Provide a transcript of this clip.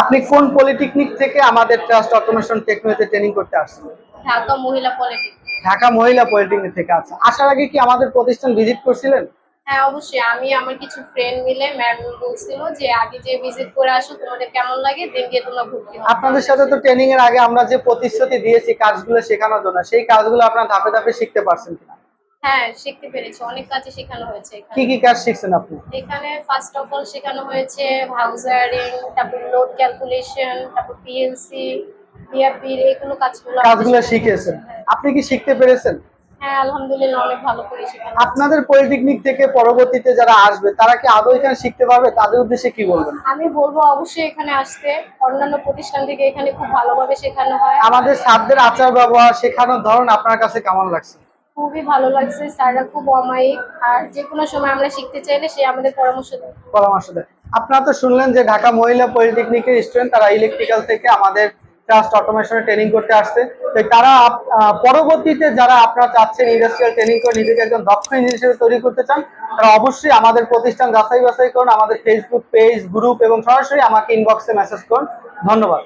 আপনি কোন পলিটেকনিক থেকে আমাদের ট্রাস্ট অটোমেশন টেকনোলজিতে ট্রেনিং করতে আসছেন? ঢাকা মহিলা পলিটেকনিক। ঢাকা মহিলা পলিটেকনিক থেকে। আচ্ছা, আসার আগে কি আমাদের প্রতিষ্ঠান ভিজিট করছিলেন? হ্যাঁ, অবশ্যই। আমি আমার কিছু ফ্রেন্ড মিলে ম্যাম বলছিল যে আগে যে ভিজিট করে আসো, তোমাদের কেমন লাগে, দেন গিয়ে তোমরা ভর্তি হও। আপনাদের সাথে তো ট্রেনিং এর আগে আমরা যে প্রতিশ্রুতি দিয়েছি কাজগুলো শেখানোর জন্য, সেই কাজগুলো আপনারা ধাপে ধাপে শিখতে পারছেন কিনা? হ্যাঁ, শিখতে পেরেছি। অনেক কাজই শেখানো হয়েছে কি এখানে। কি কাজ শিখছেন আপনি? এখানে ফার্স্ট অফ অল শেখানো হয়েছে হাউস ওয়্যারিং, তারপর লোড ক্যালকুলেশন, তারপর পিএলসি, বিআরপির এগুলো কাজগুলো আমাদের কাজগুলো শেখানো শিখেছেন, হয়েছে। হ্যাঁ। আপনি কি শিখতে পেরেছেন? হ্যাঁ, আলহামদুলিল্লাহ অনেক ভালো করে শেখানো হয়েছে। আপনাদের পলিটেকনিক থেকে পরবর্তীতে যারা আসবে তারা কি আদৌ এখানে শিখতে পারবে? তাদের উদ্দেশ্যে কি বলবেন? আমি বলবো অবশ্যই এখানে আসতে। অন্যান্য প্রতিষ্ঠান থেকে এখানে খুব ভালোভাবে শেখানো হয়। আমাদের স্যারদের আচার ব্যবহার শেখানোর ধরন আপনার কাছে কেমন লাগছে? খুবই ভালো লাগছে। স্যাররা খুব অমায়িক। আর যেকোনো সময় আমরা শিখতে চাইলে সে আমাদের পরামর্শ দেয়। পরামর্শ দেয়। আপনারা তো শুনলেন যে ঢাকা মহিলা পলিটেকনিকের স্টুডেন্ট, তারা ইলেকট্রিক্যাল থেকে আমাদের ট্রাস্ট অটোমেশনে ট্রেনিং করতে আসছে। তো তারা পরবর্তীতে যারা আপনারা চাচ্ছেন ইন্ডাস্ট্রিয়াল ট্রেনিং করে নিজেকে একজন দক্ষ ইঞ্জিনিয়ার হিসেবে তৈরি করতে চান, তারা অবশ্যই আমাদের প্রতিষ্ঠান যাচাই বাছাই করুন, আমাদের ফেসবুক পেজ, গ্রুপ এবং সরাসরি আমাকে ইনবক্সে মেসেজ করুন। ধন্যবাদ।